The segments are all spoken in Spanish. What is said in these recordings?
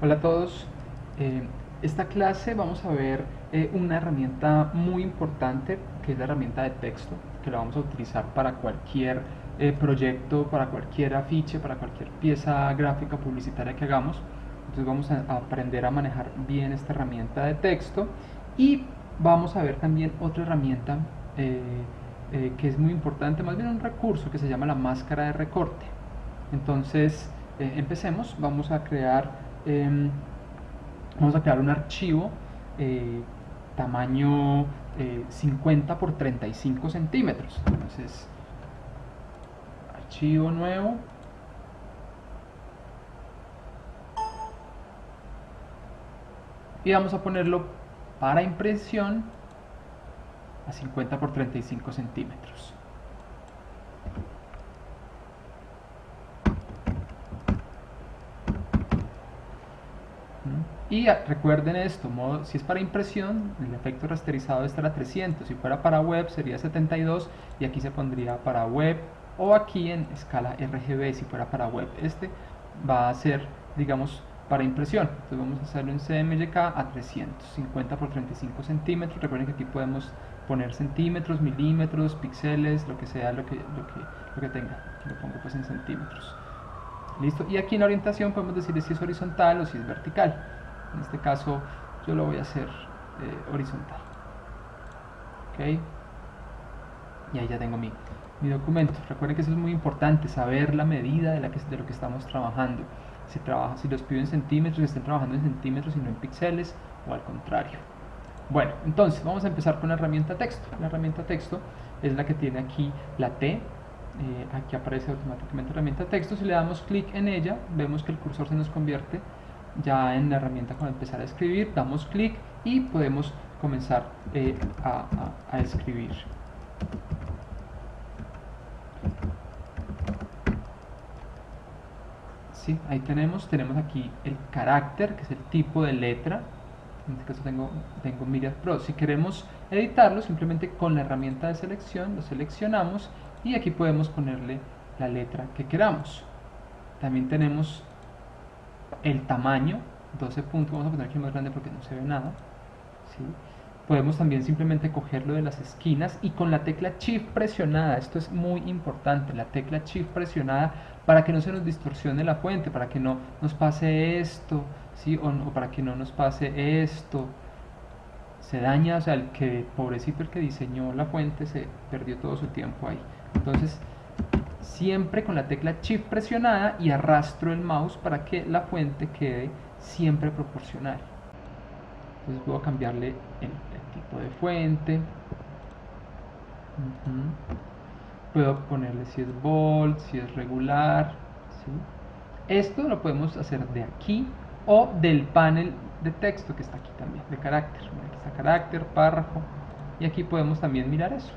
Hola a todos. Esta clase vamos a ver una herramienta muy importante que es la herramienta de texto, que la vamos a utilizar para cualquier proyecto, para cualquier afiche, para cualquier pieza gráfica publicitaria que hagamos. Entonces vamos a aprender a manejar bien esta herramienta de texto y vamos a ver también otra herramienta que es muy importante, más bien un recurso que se llama la máscara de recorte. Entonces, empecemos. Vamos a crear un archivo eh, tamaño 50 por 35 centímetros. Entonces, archivo nuevo. Y vamos a ponerlo para impresión a 50 por 35 centímetros. Y recuerden esto, si es para impresión, el efecto rasterizado estará a 300, si fuera para web sería 72 y aquí se pondría para web o aquí en escala RGB si fuera para web. Este va a ser, digamos, para impresión. Entonces vamos a hacerlo en CMYK a 350 por 35 centímetros. Recuerden que aquí podemos poner centímetros, milímetros, píxeles, lo que sea, lo que tenga. Aquí lo pongo pues en centímetros. Listo. Y aquí en la orientación podemos decir si es horizontal o si es vertical. En este caso yo lo voy a hacer horizontal. Ok. Y ahí ya tengo mi documento. Recuerden que eso es muy importante, saber la medida de lo que estamos trabajando. Si los pido en centímetros, estén trabajando en centímetros y no en píxeles, o al contrario. Bueno, entonces vamos a empezar con la herramienta texto. La herramienta texto es la que tiene aquí la T. Aquí aparece automáticamente la herramienta texto. Si le damos clic en ella, vemos que el cursor se nos convierte ya en la herramienta para empezar a escribir. Damos clic y podemos comenzar a escribir. Sí, ahí tenemos aquí el carácter, que es el tipo de letra. En este caso tengo Myriad Pro. Si queremos editarlo, simplemente con la herramienta de selección lo seleccionamos y aquí podemos ponerle la letra que queramos. También tenemos el tamaño, 12 puntos. Vamos a poner aquí más grande porque no se ve nada. ¿Sí? Podemos también simplemente cogerlo de las esquinas y con la tecla Shift presionada, esto es muy importante, la tecla Shift presionada para que no se nos distorsione la fuente, para que no nos pase esto, ¿sí? o para que no nos pase esto, se daña, o sea, pobrecito el que diseñó la fuente se perdió todo su tiempo ahí. Entonces, siempre con la tecla Shift presionada y arrastro el mouse para que la fuente quede siempre proporcional. Entonces puedo cambiarle el tipo de fuente. Puedo ponerle si es bold, si es regular. ¿Sí? Esto lo podemos hacer de aquí o del panel de texto que está aquí también, de carácter. Aquí está carácter, párrafo. Y aquí podemos también mirar eso.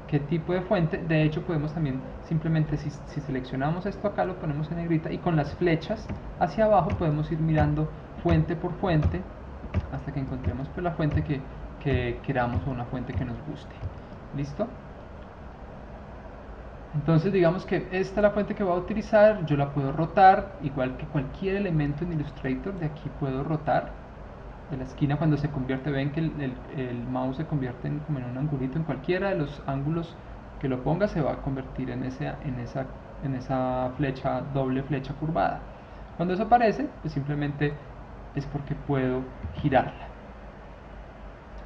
¿Qué tipo de fuente? De hecho podemos también simplemente si seleccionamos esto acá lo ponemos en negrita y con las flechas hacia abajo podemos ir mirando fuente por fuente hasta que encontremos pues, la fuente que queramos o una fuente que nos guste. ¿Listo? Entonces digamos que esta es la fuente que voy a utilizar, yo la puedo rotar, igual que cualquier elemento en Illustrator, de aquí puedo rotar. De la esquina cuando se convierte, ven que el mouse se convierte como en un angulito, en cualquiera de los ángulos que lo ponga se va a convertir en esa flecha, doble flecha curvada. Cuando eso aparece, pues simplemente es porque puedo girarla.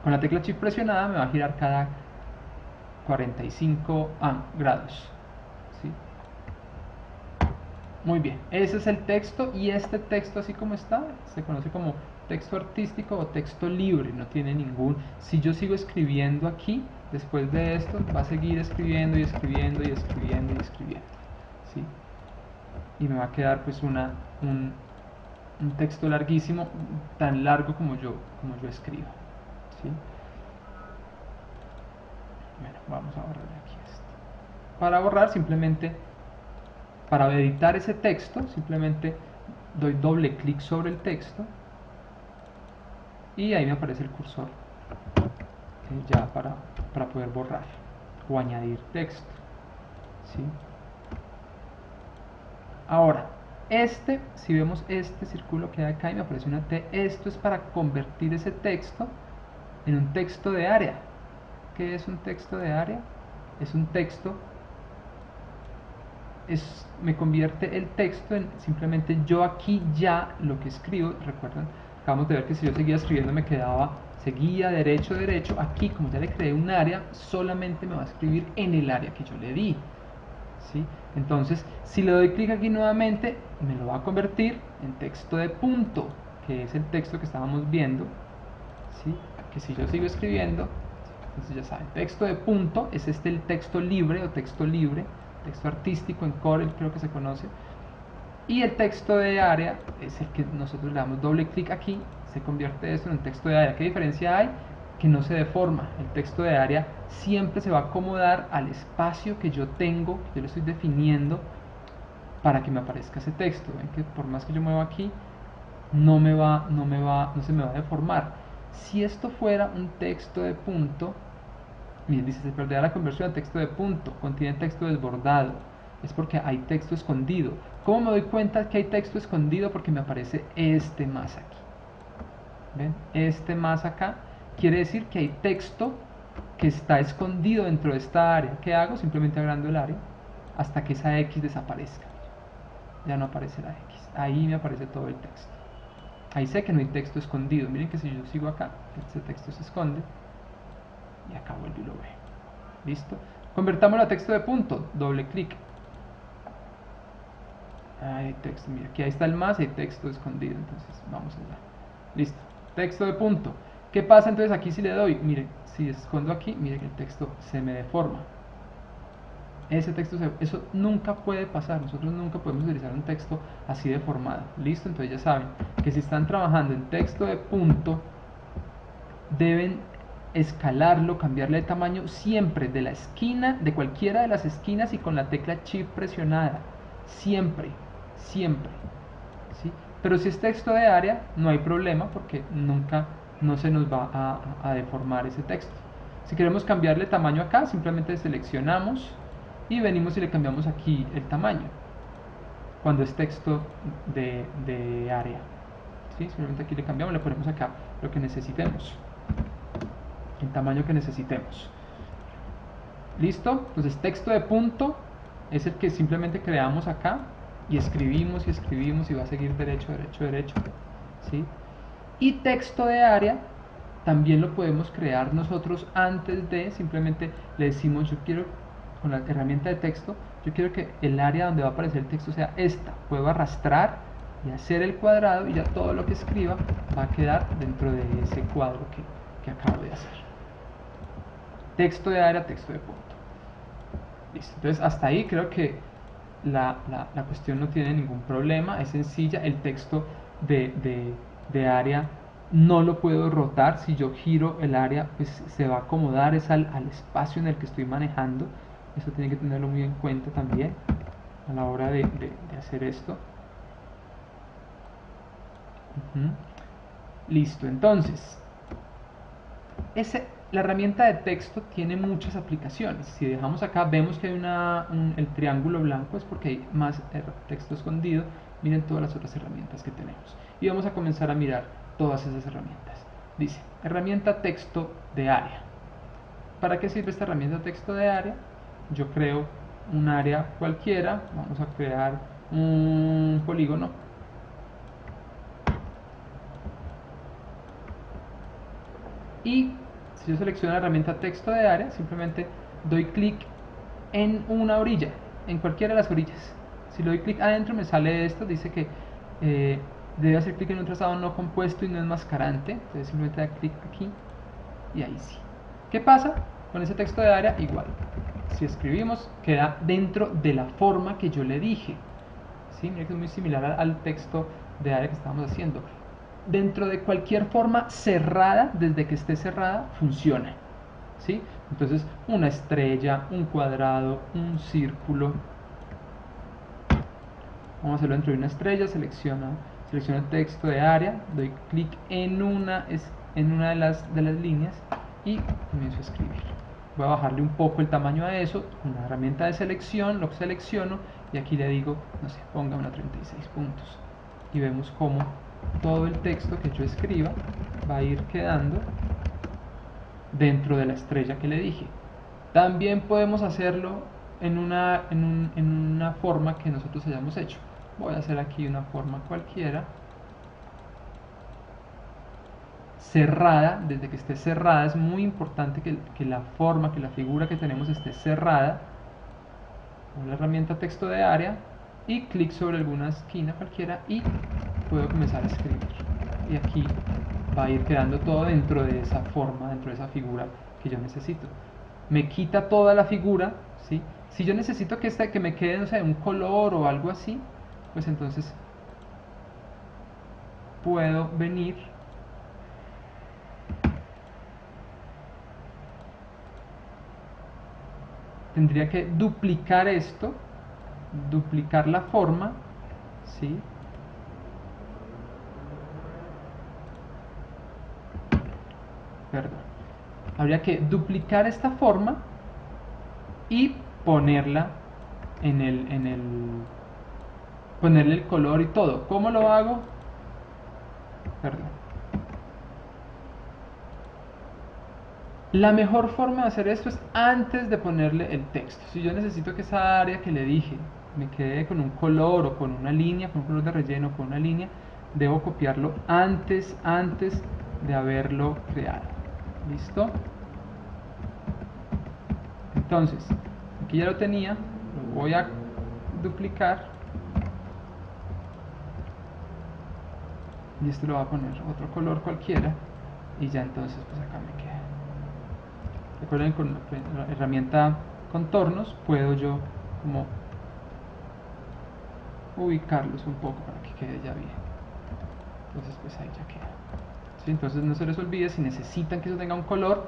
Con la tecla Shift presionada me va a girar cada 45 grados. ¿Sí? Muy bien, ese es el texto y este texto así como está se conoce como texto artístico o texto libre, no tiene ningún... Si yo sigo escribiendo aquí, después de esto va a seguir escribiendo y escribiendo y escribiendo y escribiendo. ¿Sí? Y me va a quedar pues un texto larguísimo, tan largo como yo escribo. ¿Sí? Bueno, vamos a borrar aquí esto. Para borrar simplemente, para editar ese texto, simplemente doy doble clic sobre el texto y ahí me aparece el cursor ya para poder borrar o añadir texto. ¿Sí? Ahora, Si vemos este círculo que hay acá y me aparece una T, esto es para convertir ese texto en un texto de área. ¿Qué es un texto de área? Es un texto, me convierte el texto en simplemente yo aquí ya lo que escribo. Recuerdan, acabamos de ver que si yo seguía escribiendo me quedaba, seguía derecho, derecho. Aquí, como ya le creé un área, solamente me va a escribir en el área que yo le di. ¿Sí? Entonces, si le doy clic aquí nuevamente, me lo va a convertir en texto de punto, que es el texto que estábamos viendo. ¿Sí? Que si yo sigo escribiendo, entonces ya saben, texto de punto es el texto libre o texto libre, texto artístico en Corel creo que se conoce. Y el texto de área es el que nosotros le damos doble clic aquí, se convierte esto en un texto de área. ¿Qué diferencia hay? Que no se deforma. El texto de área siempre se va a acomodar al espacio que yo tengo, que yo le estoy definiendo para que me aparezca ese texto. Ven que por más que yo mueva aquí, no se me va a deformar. Si esto fuera un texto de punto, miren, dice, se perderá la conversión a texto de punto, contiene texto desbordado. Es porque hay texto escondido. ¿Cómo me doy cuenta que hay texto escondido? Porque me aparece este más aquí. ¿Ven? Este más acá quiere decir que hay texto que está escondido dentro de esta área. ¿Qué hago? Simplemente agrando el área hasta que esa X desaparezca. Ya no aparece la X. Ahí me aparece todo el texto. Ahí sé que no hay texto escondido. Miren que si yo sigo acá, ese texto se esconde y acá vuelvo y lo veo. ¿Listo? Convertámoslo a texto de punto. Doble clic. Hay texto, mira, aquí ahí está el más y hay texto escondido. Entonces vamos allá. Listo. Texto de punto. ¿Qué pasa entonces aquí si le doy? Miren, si escondo aquí, miren que el texto se me deforma. Ese texto, eso nunca puede pasar. Nosotros nunca podemos utilizar un texto así deformado. Listo, entonces ya saben que si están trabajando en texto de punto, deben escalarlo, cambiarle de tamaño siempre de la esquina, de cualquiera de las esquinas y con la tecla Shift presionada. Siempre, siempre. ¿Sí? Pero si es texto de área, no hay problema porque nunca no se nos va a deformar ese texto. Si queremos cambiarle tamaño acá, simplemente seleccionamos y venimos y le cambiamos aquí el tamaño cuando es texto de área. ¿Sí? Simplemente aquí le cambiamos, le ponemos acá lo que necesitemos, el tamaño que necesitemos. ¿Listo? Entonces texto de punto es el que simplemente creamos acá y escribimos y va a seguir derecho, derecho, derecho. ¿Sí? Y texto de área también lo podemos crear nosotros antes de, simplemente le decimos yo quiero, con la herramienta de texto, yo quiero que el área donde va a aparecer el texto sea esta. Puedo arrastrar y hacer el cuadrado y ya todo lo que escriba va a quedar dentro de ese cuadro que acabo de hacer. Texto de área, texto de punto. Listo. Entonces hasta ahí creo que la cuestión no tiene ningún problema, es sencilla. El texto de área no lo puedo rotar. Si yo giro el área, pues se va a acomodar al espacio en el que estoy manejando. Eso tiene que tenerlo muy en cuenta también a la hora de hacer esto. Listo, entonces la herramienta de texto tiene muchas aplicaciones. Si dejamos acá, vemos que hay el triángulo blanco, es porque hay más texto escondido. Miren todas las otras herramientas que tenemos. Y vamos a comenzar a mirar todas esas herramientas. Dice, herramienta texto de área. ¿Para qué sirve esta herramienta texto de área? Yo creo un área cualquiera. Vamos a crear un polígono. Y si yo selecciono la herramienta texto de área, simplemente doy clic en una orilla, en cualquiera de las orillas. Si le doy clic adentro me sale esto, dice que debe hacer clic en un trazado no compuesto y no enmascarante. Entonces simplemente da clic aquí y ahí sí. ¿Qué pasa con ese texto de área? Igual. Si escribimos, queda dentro de la forma que yo le dije. ¿Sí? Mira que es muy similar al texto de área que estábamos haciendo. Dentro de cualquier forma cerrada, desde que esté cerrada, funciona. ¿Sí? Entonces, una estrella, un cuadrado, un círculo. Vamos a hacerlo dentro de una estrella, selecciono el texto de área, doy clic en una de las líneas y comienzo a escribir. Voy a bajarle un poco el tamaño a eso, con la herramienta de selección, lo selecciono y aquí le digo, no sé, ponga una 36 puntos y vemos cómo todo el texto que yo escriba va a ir quedando dentro de la estrella que le dije. También podemos hacerlo en una forma que nosotros hayamos hecho. Voy a hacer aquí una forma cualquiera, cerrada. Desde que esté cerrada es muy importante que la forma, que la figura que tenemos esté cerrada. Con la herramienta texto de área y clic sobre alguna esquina cualquiera y puedo comenzar a escribir, y aquí va a ir quedando todo dentro de esa forma, dentro de esa figura que yo necesito. Me quita toda la figura, ¿sí? Si yo necesito que me quede, no sé, un color o algo así, pues entonces puedo venir tendría que duplicar esto, duplicar la forma, ¿sí? Perdón. Habría que duplicar esta forma y ponerla ponerle el color y todo. ¿Cómo lo hago? Perdón. La mejor forma de hacer esto es antes de ponerle el texto. Si yo necesito que esa área que le dije me quede con un color o con una línea, con un color de relleno, con una línea, debo copiarlo antes de haberlo creado. ¿Listo? Entonces, aquí ya lo tenía, lo voy a duplicar y esto lo voy a poner otro color cualquiera y ya entonces pues acá me queda. Recuerden, con la herramienta contornos puedo yo como ubicarlos un poco para que quede ya bien. Entonces pues ahí ya queda. ¿Sí? Entonces no se les olvide, si necesitan que eso tenga un color,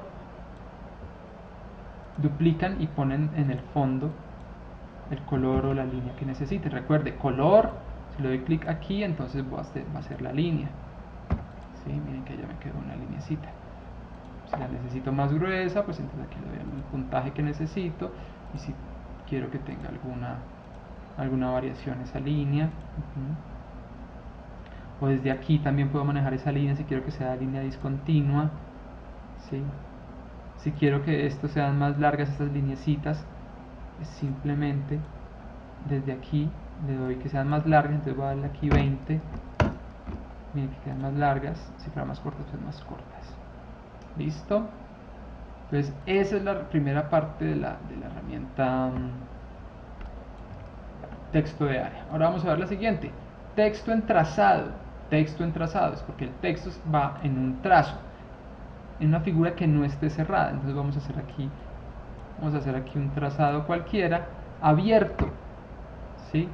duplican y ponen en el fondo el color o la línea que necesiten. Recuerde, color, si le doy clic aquí, entonces va a ser la línea. ¿Sí? Miren que ya me quedó una linecita. Si la necesito más gruesa, pues entonces aquí le doy el puntaje que necesito, y si quiero que tenga alguna variación esa línea, o desde aquí también puedo manejar esa línea si quiero que sea línea discontinua, ¿sí? Si quiero que esto sean más largas estas lineecitas, simplemente desde aquí le doy que sean más largas, entonces voy a darle aquí 20, miren que quedan más largas, si fuera más cortas pues más cortas. ¿Listo? Entonces esa es la primera parte de la herramienta texto de área. Ahora vamos a ver la siguiente, texto en trazado. Texto en trazado es porque el texto va en un trazo, en una figura que no esté cerrada. Entonces vamos a hacer aquí un trazado cualquiera abierto, ¿sí?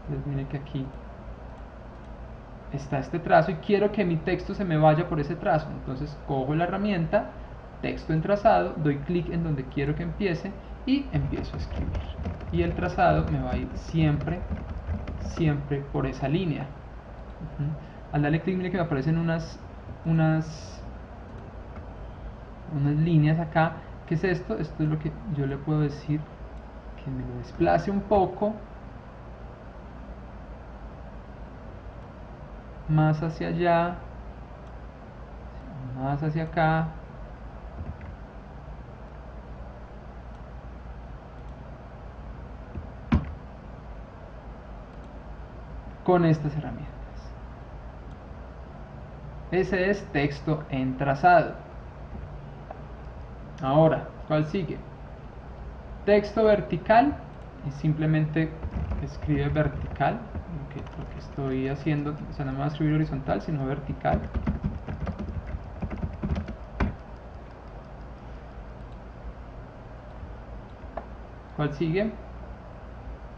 Entonces miren que aquí está este trazo y quiero que mi texto se me vaya por ese trazo. Entonces cojo la herramienta texto en trazado, doy clic en donde quiero que empiece y empiezo a escribir, y el trazado me va a ir siempre por esa línea. Al darle clic, miren que me aparecen unas líneas acá. ¿Qué es esto? Esto es lo que yo le puedo decir que me lo desplace un poco más hacia allá, más hacia acá, con estas herramientas. Ese es texto en trazado. Ahora, ¿cuál sigue? Texto vertical, y simplemente escribe vertical, lo que estoy haciendo, o sea, no me va a escribir horizontal, sino vertical. ¿Cuál sigue?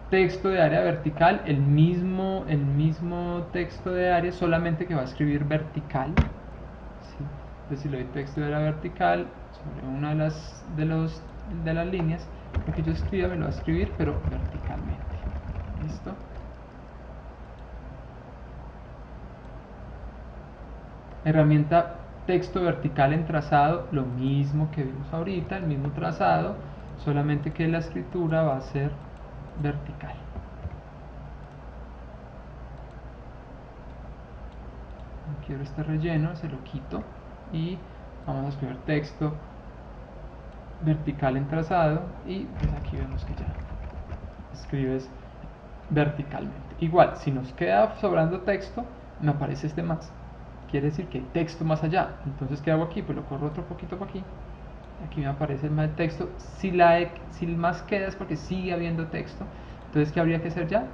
Texto de área vertical, el mismo texto de área, solamente que va a escribir vertical. ¿Sí? Entonces si le doy texto de área vertical sobre una de las líneas, lo que yo escriba me lo va a escribir, pero verticalmente. ¿Listo? Herramienta texto vertical en trazado, lo mismo que vimos ahorita, el mismo trazado, solamente que la escritura va a ser vertical. No quiero este relleno, se lo quito y vamos a escribir texto vertical en trazado y pues aquí vemos que ya escribes verticalmente. Igual, si nos queda sobrando texto, me aparece este más. Quiere decir que hay texto más allá. Entonces, ¿qué hago aquí? Pues lo corro otro poquito para aquí. Aquí me aparece el más texto. Si el más queda es porque sigue habiendo texto. Entonces, ¿qué habría que hacer ya?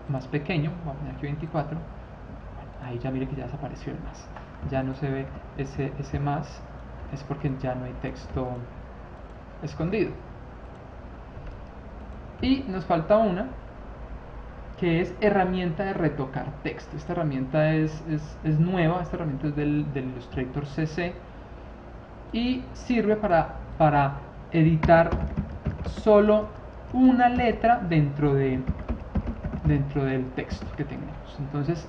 Más pequeño. Vamos a poner aquí 24. Bueno, ahí ya mire que ya desapareció el más. Ya no se ve ese más. Es porque ya no hay texto escondido. Y nos falta una, que es herramienta de retocar texto. Esta herramienta es nueva, esta herramienta es del Illustrator CC y sirve para editar solo una letra dentro del texto que tengamos. Entonces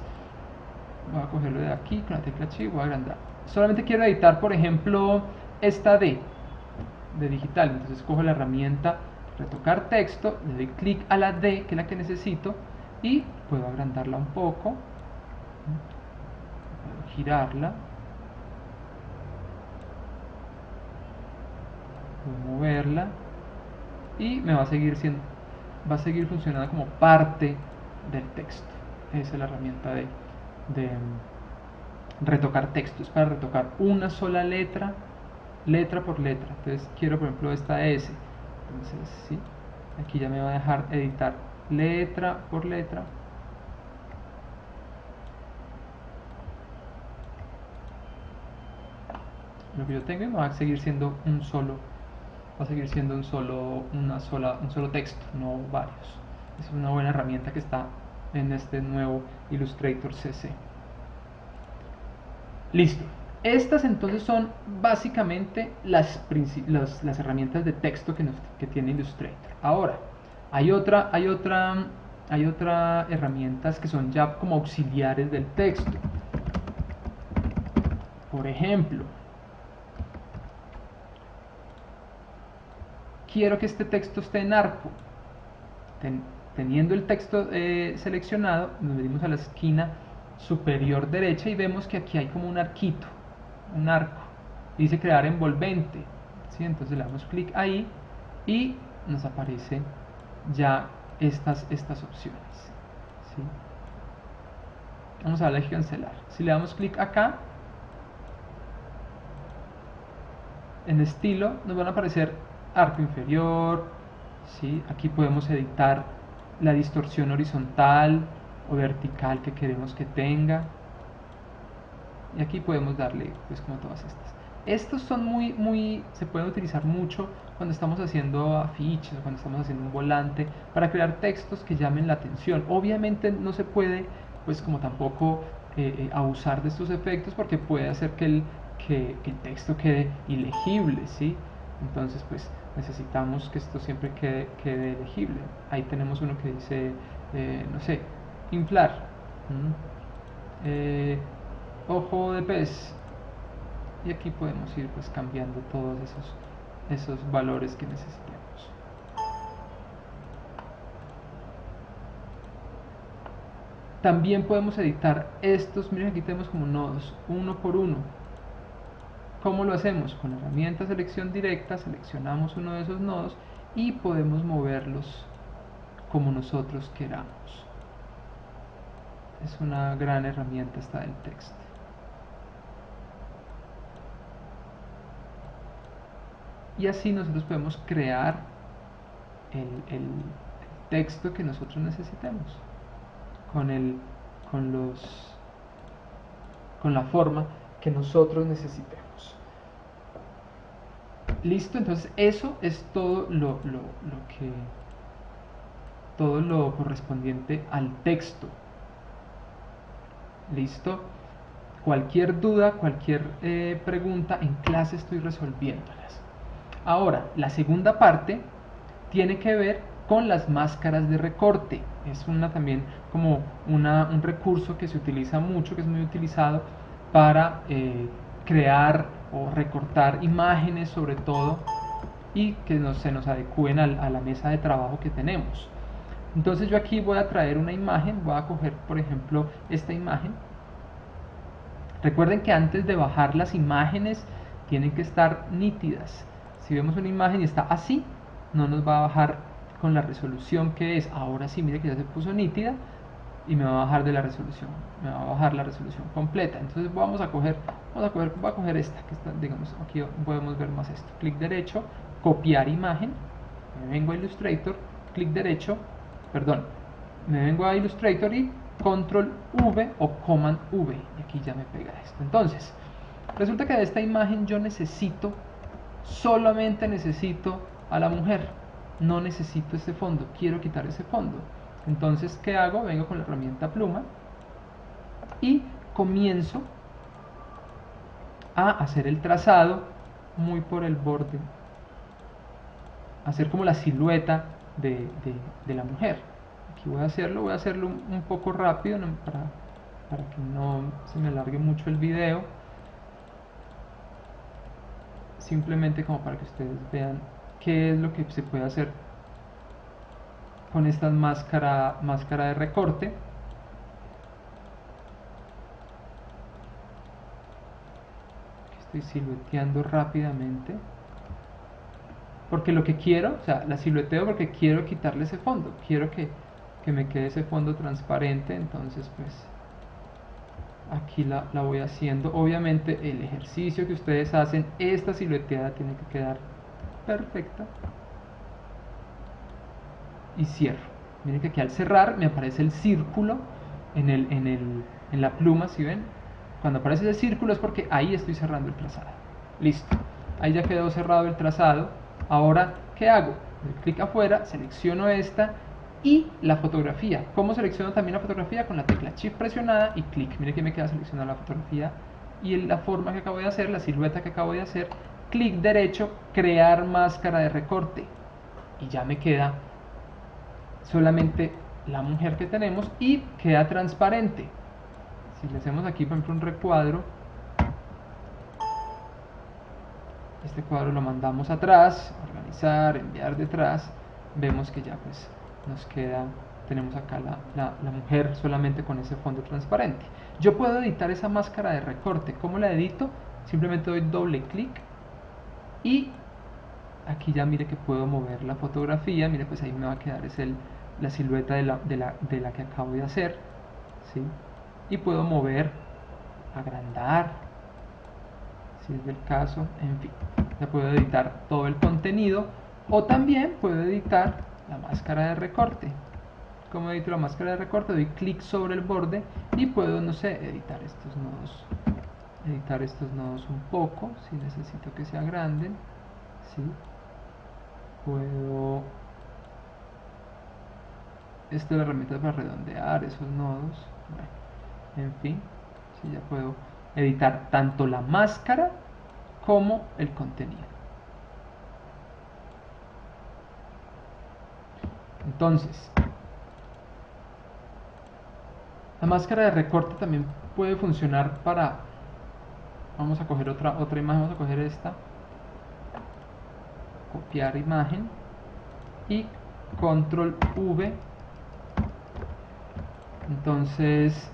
voy a cogerlo de aquí con la tecla Shift y voy a agrandar. Solamente quiero editar, por ejemplo, esta D de digital. Entonces cojo la herramienta retocar texto, le doy clic a la D, que es la que necesito, y puedo agrandarla un poco, puedo girarla, puedo moverla y me va a seguir funcionando como parte del texto. Esa es la herramienta de retocar texto, es para retocar una sola letra por letra. Entonces quiero, por ejemplo, esta S, entonces sí, aquí ya me va a dejar editar letra por letra. Lo que yo tengo va a seguir siendo un solo texto, no varios. Es una buena herramienta que está en este nuevo Illustrator CC. Listo. Estas entonces son básicamente las herramientas de texto que tiene Illustrator. Ahora, hay otras herramientas que son ya como auxiliares del texto. Por ejemplo, quiero que este texto esté en arco. Teniendo el texto seleccionado, nos venimos a la esquina superior derecha y vemos que aquí hay como un arquito, un arco. Dice crear envolvente. ¿Sí? Entonces le damos clic ahí y nos aparecen ya estas opciones. ¿Sí? Vamos a darle a cancelar. Si le damos clic acá, en estilo nos van a aparecer arco inferior. ¿Sí? Aquí podemos editar la distorsión horizontal o vertical que queremos que tenga. Y aquí podemos darle, pues, como todas estas. Estos son se pueden utilizar mucho cuando estamos haciendo afiches o cuando estamos haciendo un volante para crear textos que llamen la atención. Obviamente no se puede, pues, como tampoco abusar de estos efectos porque puede hacer que el texto quede ilegible, ¿sí? Entonces, pues, necesitamos que esto siempre quede legible. Ahí tenemos uno que dice, no sé, inflar. Ojo de pez, y aquí podemos ir pues cambiando todos esos valores que necesitemos. También podemos editar estos, miren, aquí tenemos como nodos, uno por uno. ¿Cómo lo hacemos? Con la herramienta selección directa seleccionamos uno de esos nodos y podemos moverlos como nosotros queramos. Es una gran herramienta esta del texto. Y así nosotros podemos crear el texto que nosotros necesitemos con la forma que nosotros necesitemos. Listo, entonces eso es todo todo lo correspondiente al texto. Listo. Cualquier duda, cualquier pregunta, en clase estoy resolviéndolas. Ahora, la segunda parte tiene que ver con las máscaras de recorte. Es también como un recurso que se utiliza mucho, que es muy utilizado para crear o recortar imágenes sobre todo y que se nos adecúen a la mesa de trabajo que tenemos. Entonces yo aquí voy a traer una imagen, voy a coger por ejemplo esta imagen. Recuerden que antes de bajar las imágenes tienen que estar nítidas. Si vemos una imagen y está así, no nos va a bajar con la resolución que es. Ahora sí, mire que ya se puso nítida y me va a bajar de la resolución. Me va a bajar la resolución completa. Entonces voy a coger esta, que está, digamos, aquí podemos ver más esto. Clic derecho, copiar imagen, me vengo a Illustrator, clic derecho, perdón, me vengo a Illustrator y Control V o Command V, y aquí ya me pega esto. Entonces, resulta que de esta imagen yo solamente necesito a la mujer, no necesito este fondo, quiero quitar ese fondo. Entonces, ¿qué hago? Vengo con la herramienta pluma y comienzo a hacer el trazado muy por el borde, hacer como la silueta de la mujer. Aquí voy a hacerlo un poco rápido, ¿no? para que no se me alargue mucho el video, simplemente como para que ustedes vean qué es lo que se puede hacer con esta máscara de recorte. Estoy silueteando rápidamente porque lo que quiero, o sea, la silueteo porque quiero quitarle ese fondo, quiero que me quede ese fondo transparente. Entonces pues aquí la voy haciendo. Obviamente el ejercicio que ustedes hacen, esta silueteada tiene que quedar perfecta. Y cierro. Miren que aquí al cerrar me aparece el círculo en la pluma, ¿sí ven? Cuando aparece ese círculo es porque ahí estoy cerrando el trazado. Listo. Ahí ya quedó cerrado el trazado. Ahora, ¿qué hago? Doy clic afuera, selecciono esta y la fotografía. ¿Cómo selecciono también la fotografía? Con la tecla Shift presionada y clic. Miren que me queda seleccionada la fotografía y la forma que acabo de hacer, la silueta que acabo de hacer. Clic derecho, crear máscara de recorte. Y ya me queda solamente la mujer que tenemos y queda transparente. Si le hacemos aquí por ejemplo un recuadro, este cuadro lo mandamos atrás, organizar, enviar detrás, vemos que ya pues nos queda, tenemos acá la mujer solamente con ese fondo transparente. Yo puedo editar esa máscara de recorte. ¿Cómo la edito? Simplemente doy doble clic y aquí ya mire que puedo mover la fotografía. Mire, pues ahí me va a quedar la silueta de la que acabo de hacer, ¿sí? Y puedo mover, agrandar, si es del caso, en fin. Ya puedo editar todo el contenido o también puedo editar la máscara de recorte. ¿Cómo edito la máscara de recorte? Doy clic sobre el borde y puedo, no sé, editar estos nodos un poco, si necesito que se agranden, ¿sí? Puedo, esta es la herramienta para redondear esos nodos. Bueno, en fin, sí, ya puedo editar tanto la máscara como el contenido. Entonces, la máscara de recorte también puede funcionar para, vamos a coger otra imagen, vamos a coger esta, copiar imagen y control V. Entonces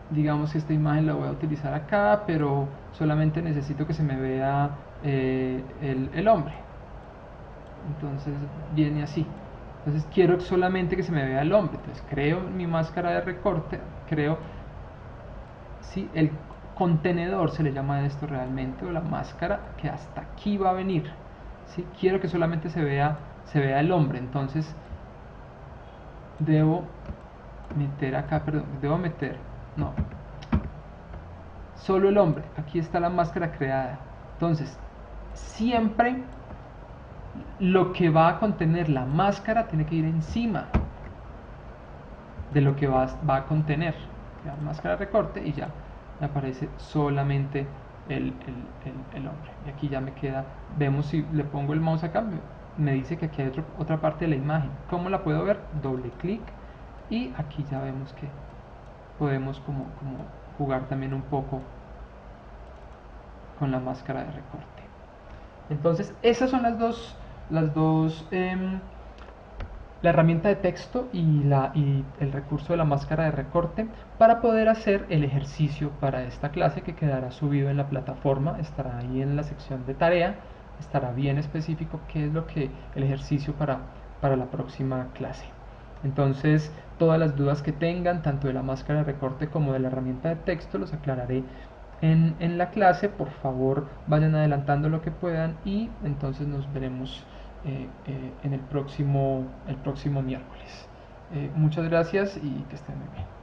digamos que esta imagen la voy a utilizar acá, pero solamente necesito que se me vea el hombre. Entonces viene así. Entonces quiero solamente que se me vea el hombre. Entonces creo mi máscara de recorte, creo, ¿sí? El contenedor se le llama esto realmente, o la máscara que hasta aquí va a venir, ¿sí? Quiero que solamente se vea el hombre. Entonces debo meter acá, perdón, no, solo el hombre. Aquí está la máscara creada. Entonces siempre lo que va a contener la máscara tiene que ir encima de lo que va a contener la máscara de recorte, y ya me aparece solamente el hombre. Y aquí ya me queda, vemos, si le pongo el mouse acá, me dice que aquí hay otra parte de la imagen. ¿Cómo la puedo ver? Doble clic y aquí ya vemos que podemos como jugar también un poco con la máscara de recorte. Entonces esas son las dos la herramienta de texto y el recurso de la máscara de recorte para poder hacer el ejercicio para esta clase, que quedará subido en la plataforma, estará ahí en la sección de tarea, estará bien específico qué es lo que el ejercicio para la próxima clase. Entonces, todas las dudas que tengan, tanto de la máscara de recorte como de la herramienta de texto, los aclararé en la clase. Por favor, vayan adelantando lo que puedan y entonces nos veremos en el próximo miércoles. Muchas gracias y que estén muy bien.